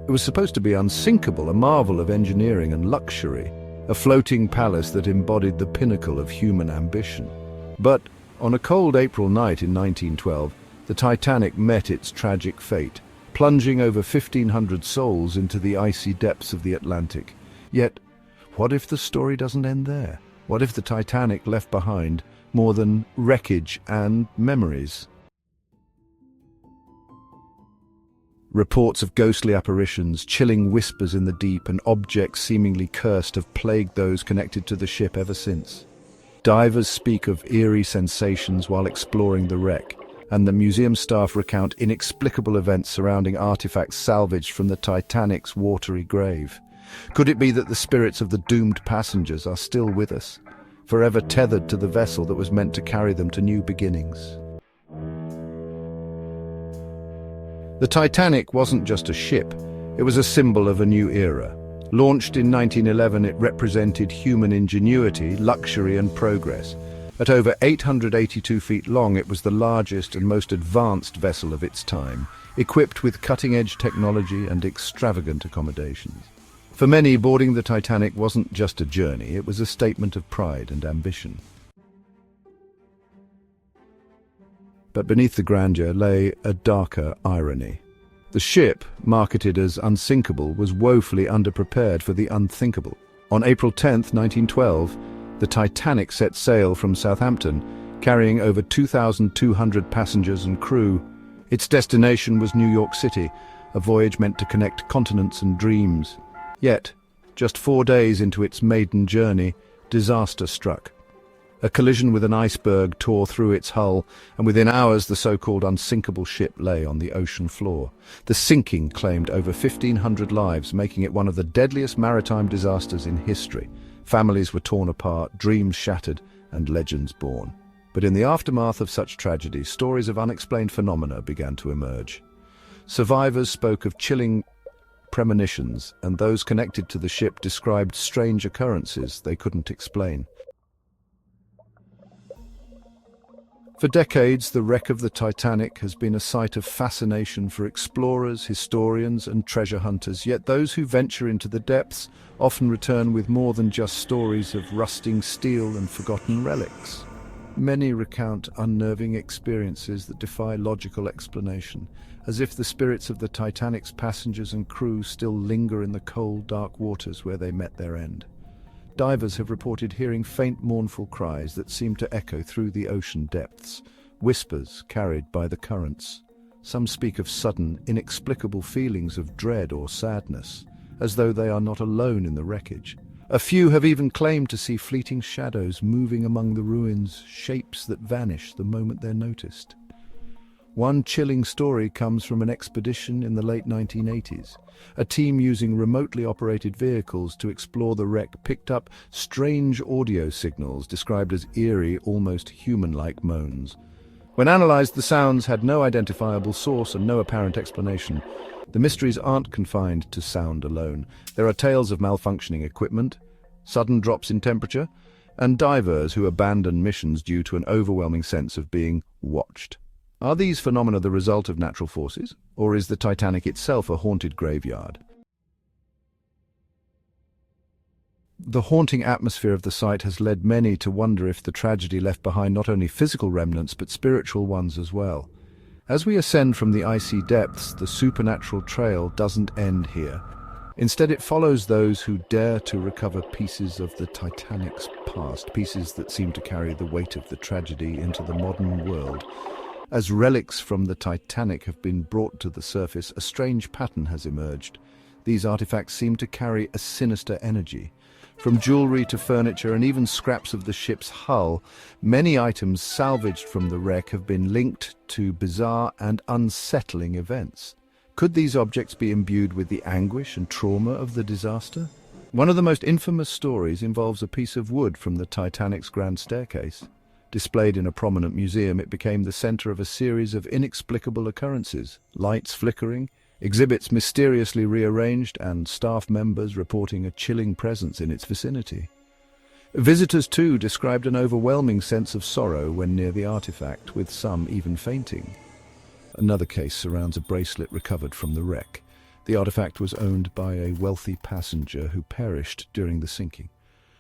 It was supposed to be unsinkable, a marvel of engineering and luxury, a floating palace that embodied the pinnacle of human ambition. But on a cold April night in 1912, the Titanic met its tragic fate, plunging over 1,500 souls into the icy depths of the Atlantic. Yet, what if the story doesn't end there? What if the Titanic left behind more than wreckage and memories? Reports of ghostly apparitions, chilling whispers in the deep, and objects seemingly cursed have plagued those connected to the ship ever since. Divers speak of eerie sensations while exploring the wreck, and the museum staff recount inexplicable events surrounding artifacts salvaged from the Titanic's watery grave. Could it be that the spirits of the doomed passengers are still with us, forever tethered to the vessel that was meant to carry them to new beginnings? The Titanic wasn't just a ship, it was a symbol of a new era. Launched in 1911, it represented human ingenuity, luxury and progress. At over 882 feet long, it was the largest and most advanced vessel of its time, equipped with cutting-edge technology and extravagant accommodations. For many, boarding the Titanic wasn't just a journey, it was a statement of pride and ambition. But beneath the grandeur lay a darker irony. The ship, marketed as unsinkable, was woefully underprepared for the unthinkable. On April 10, 1912, the Titanic set sail from Southampton, carrying over 2,200 passengers and crew. Its destination was New York City, a voyage meant to connect continents and dreams. Yet, just 4 days into its maiden journey, disaster struck. A collision with an iceberg tore through its hull, and within hours the so-called unsinkable ship lay on the ocean floor. The sinking claimed over 1,500 lives, making it one of the deadliest maritime disasters in history. Families were torn apart, dreams shattered, and legends born. But in the aftermath of such tragedy, stories of unexplained phenomena began to emerge. Survivors spoke of chilling premonitions, and those connected to the ship described strange occurrences they couldn't explain. For decades, the wreck of the Titanic has been a site of fascination for explorers, historians, and treasure hunters, yet those who venture into the depths often return with more than just stories of rusting steel and forgotten relics. Many recount unnerving experiences that defy logical explanation, as if the spirits of the Titanic's passengers and crew still linger in the cold, dark waters where they met their end. Divers have reported hearing faint, mournful cries that seem to echo through the ocean depths, whispers carried by the currents. Some speak of sudden, inexplicable feelings of dread or sadness, as though they are not alone in the wreckage. A few have even claimed to see fleeting shadows moving among the ruins, shapes that vanish the moment they're noticed. One chilling story comes from an expedition in the late 1980s. A team using remotely operated vehicles to explore the wreck picked up strange audio signals described as eerie, almost human-like moans. When analyzed, the sounds had no identifiable source and no apparent explanation. The mysteries aren't confined to sound alone. There are tales of malfunctioning equipment, sudden drops in temperature, and divers who abandon missions due to an overwhelming sense of being watched. Are these phenomena the result of natural forces, or is the Titanic itself a haunted graveyard? The haunting atmosphere of the site has led many to wonder if the tragedy left behind not only physical remnants but spiritual ones as well. As we ascend from the icy depths, the supernatural trail doesn't end here. Instead, it follows those who dare to recover pieces of the Titanic's past, pieces that seem to carry the weight of the tragedy into the modern world. As relics from the Titanic have been brought to the surface, a strange pattern has emerged. These artifacts seem to carry a sinister energy. From jewelry to furniture and even scraps of the ship's hull, many items salvaged from the wreck have been linked to bizarre and unsettling events. Could these objects be imbued with the anguish and trauma of the disaster? One of the most infamous stories involves a piece of wood from the Titanic's grand staircase. Displayed in a prominent museum, it became the center of a series of inexplicable occurrences, lights flickering, exhibits mysteriously rearranged, and staff members reporting a chilling presence in its vicinity. Visitors, too, described an overwhelming sense of sorrow when near the artifact, with some even fainting. Another case surrounds a bracelet recovered from the wreck. The artifact was owned by a wealthy passenger who perished during the sinking.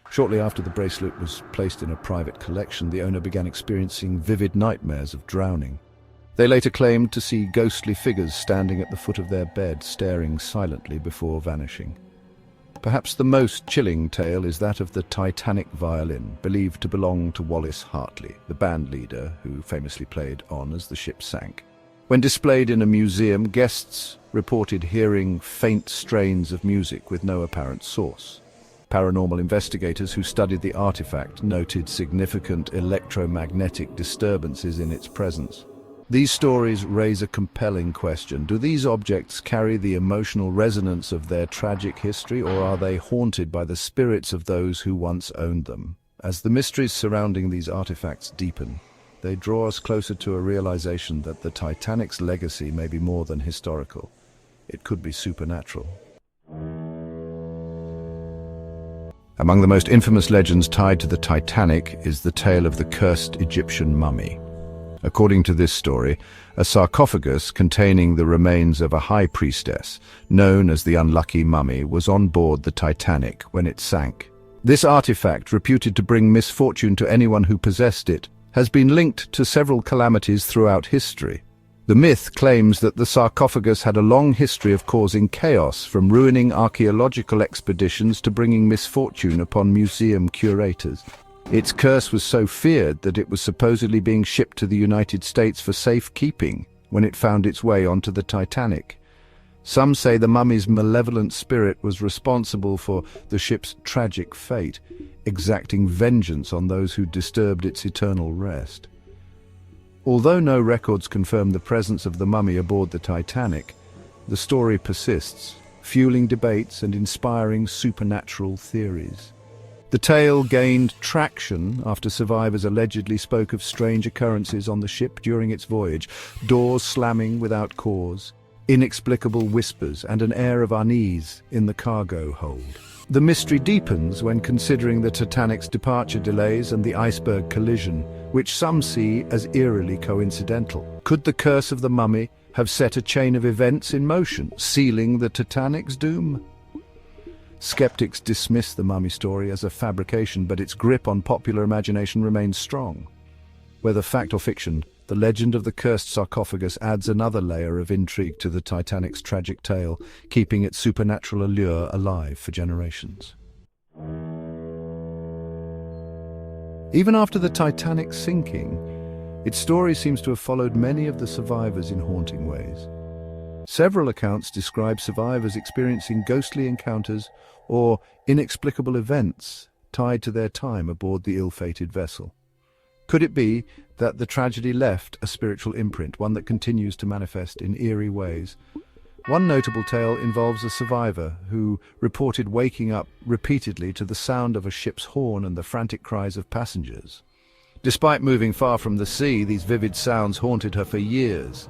Shortly after the bracelet was placed in a private collection, the owner began experiencing vivid nightmares of drowning. They later claimed to see ghostly figures standing at the foot of their bed, staring silently before vanishing. Perhaps the most chilling tale is that of the Titanic violin, believed to belong to Wallace Hartley, the band leader who famously played on as the ship sank. When displayed in a museum, guests reported hearing faint strains of music with no apparent source. Paranormal investigators who studied the artifact noted significant electromagnetic disturbances in its presence. These stories raise a compelling question. Do these objects carry the emotional resonance of their tragic history, or are they haunted by the spirits of those who once owned them? As the mysteries surrounding these artifacts deepen, they draw us closer to a realization that the Titanic's legacy may be more than historical. It could be supernatural. Among the most infamous legends tied to the Titanic is the tale of the cursed Egyptian mummy. According to this story, a sarcophagus containing the remains of a high priestess, known as the Unlucky Mummy, was on board the Titanic when it sank. This artifact, reputed to bring misfortune to anyone who possessed it, has been linked to several calamities throughout history. The myth claims that the sarcophagus had a long history of causing chaos, from ruining archaeological expeditions to bringing misfortune upon museum curators. Its curse was so feared that it was supposedly being shipped to the United States for safekeeping when it found its way onto the Titanic. Some say the mummy's malevolent spirit was responsible for the ship's tragic fate, exacting vengeance on those who disturbed its eternal rest. Although no records confirm the presence of the mummy aboard the Titanic, the story persists, fueling debates and inspiring supernatural theories. The tale gained traction after survivors allegedly spoke of strange occurrences on the ship during its voyage, doors slamming without cause, inexplicable whispers, and an air of unease in the cargo hold. The mystery deepens when considering the Titanic's departure delays and the iceberg collision, which some see as eerily coincidental. Could the curse of the mummy have set a chain of events in motion, sealing the Titanic's doom? Skeptics dismiss the mummy story as a fabrication, but its grip on popular imagination remains strong. Whether fact or fiction, the legend of the cursed sarcophagus adds another layer of intrigue to the Titanic's tragic tale, keeping its supernatural allure alive for generations. Even after the Titanic's sinking, its story seems to have followed many of the survivors in haunting ways. Several accounts describe survivors experiencing ghostly encounters or inexplicable events tied to their time aboard the ill-fated vessel. Could it be that the tragedy left a spiritual imprint, one that continues to manifest in eerie ways? One notable tale involves a survivor who reported waking up repeatedly to the sound of a ship's horn and the frantic cries of passengers. Despite moving far from the sea, these vivid sounds haunted her for years.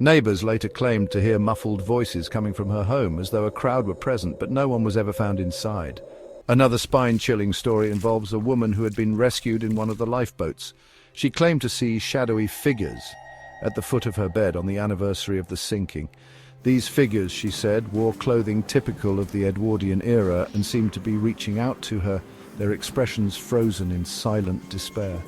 Neighbors later claimed to hear muffled voices coming from her home, as though a crowd were present, but no one was ever found inside. Another spine-chilling story involves a woman who had been rescued in one of the lifeboats. She claimed to see shadowy figures at the foot of her bed on the anniversary of the sinking. These figures, she said, wore clothing typical of the Edwardian era and seemed to be reaching out to her, their expressions frozen in silent despair.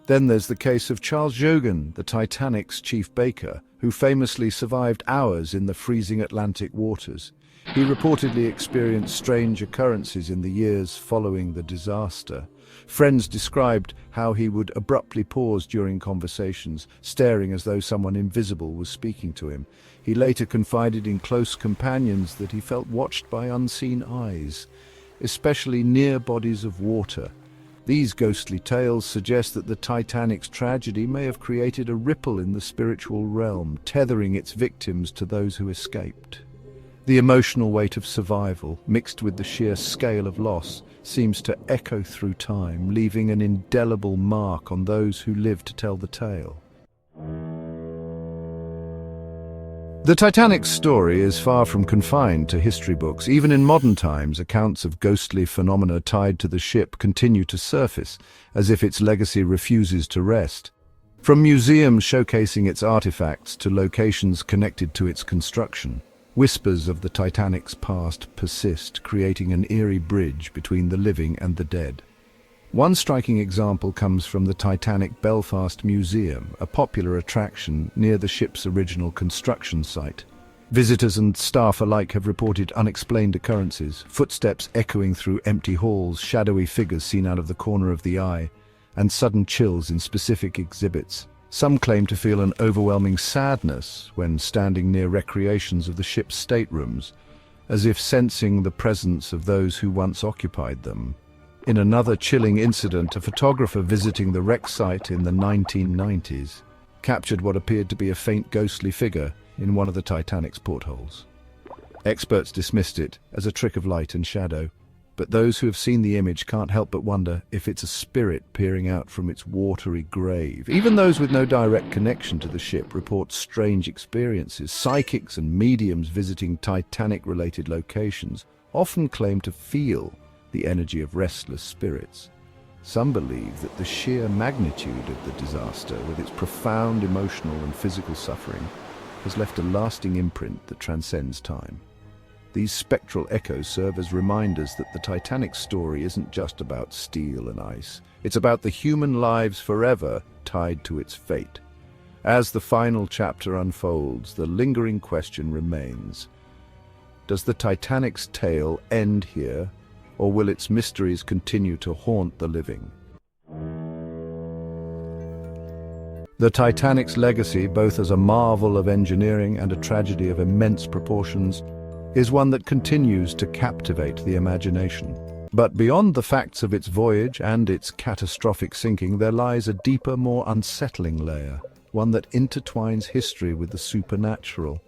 Then there's the case of Charles Jogan, the Titanic's chief baker, who famously survived hours in the freezing Atlantic waters. He reportedly experienced strange occurrences in the years following the disaster. Friends described how he would abruptly pause during conversations, staring as though someone invisible was speaking to him. He later confided in close companions that he felt watched by unseen eyes, especially near bodies of water. These ghostly tales suggest that the Titanic's tragedy may have created a ripple in the spiritual realm, tethering its victims to those who escaped. The emotional weight of survival, mixed with the sheer scale of loss, seems to echo through time, leaving an indelible mark on those who live to tell the tale. The Titanic's story is far from confined to history books. Even in modern times, accounts of ghostly phenomena tied to the ship continue to surface, as if its legacy refuses to rest. From museums showcasing its artifacts to locations connected to its construction, Whispers of the Titanic's past persist, creating an eerie bridge between the living and the dead. One striking example comes from the Titanic Belfast Museum, a popular attraction near the ship's original construction site. Visitors and staff alike have reported unexplained occurrences, footsteps echoing through empty halls, shadowy figures seen out of the corner of the eye, and sudden chills in specific exhibits. Some claim to feel an overwhelming sadness when standing near recreations of the ship's staterooms, as if sensing the presence of those who once occupied them. In another chilling incident, a photographer visiting the wreck site in the 1990s captured what appeared to be a faint ghostly figure in one of the Titanic's portholes. Experts dismissed it as a trick of light and shadow, but those who have seen the image can't help but wonder if it's a spirit peering out from its watery grave. Even those with no direct connection to the ship report strange experiences. Psychics and mediums visiting Titanic-related locations often claim to feel the energy of restless spirits. Some believe that the sheer magnitude of the disaster, with its profound emotional and physical suffering, has left a lasting imprint that transcends time. These spectral echoes serve as reminders that the Titanic story isn't just about steel and ice. It's about the human lives forever tied to its fate. As the final chapter unfolds, the lingering question remains: does the Titanic's tale end here, or will its mysteries continue to haunt the living? The Titanic's legacy, both as a marvel of engineering and a tragedy of immense proportions, is one that continues to captivate the imagination. But beyond the facts of its voyage and its catastrophic sinking, there lies a deeper, more unsettling layer, one that intertwines history with the supernatural.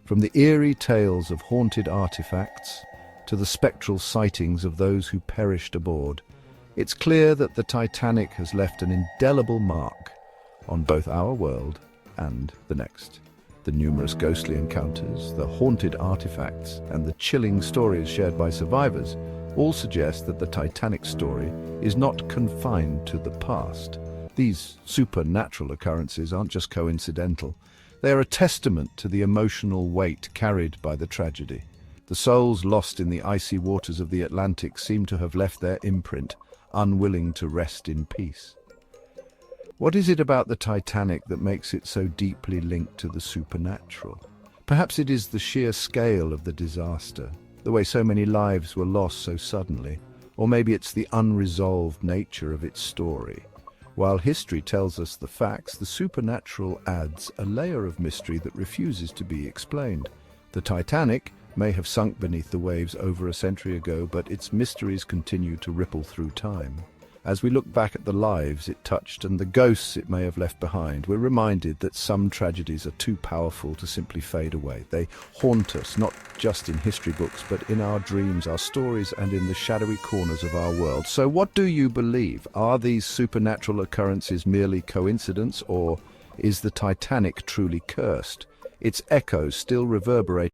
From the eerie tales of haunted artifacts to the spectral sightings of those who perished aboard, it's clear that the Titanic has left an indelible mark on both our world and the next. The numerous ghostly encounters, the haunted artifacts, and the chilling stories shared by survivors all suggest that the Titanic story is not confined to the past. These supernatural occurrences aren't just coincidental. They are a testament to the emotional weight carried by the tragedy. The souls lost in the icy waters of the Atlantic seem to have left their imprint, unwilling to rest in peace. What is it about the Titanic that makes it so deeply linked to the supernatural? Perhaps it is the sheer scale of the disaster, the way so many lives were lost so suddenly, or maybe it's the unresolved nature of its story. While history tells us the facts, the supernatural adds a layer of mystery that refuses to be explained. The Titanic may have sunk beneath the waves over a century ago, but its mysteries continue to ripple through time. As we look back at the lives it touched and the ghosts it may have left behind, we're reminded that some tragedies are too powerful to simply fade away. They haunt us, not just in history books, but in our dreams, our stories, and in the shadowy corners of our world. So what do you believe? Are these supernatural occurrences merely coincidence, or is the Titanic truly cursed? Its echoes still reverberate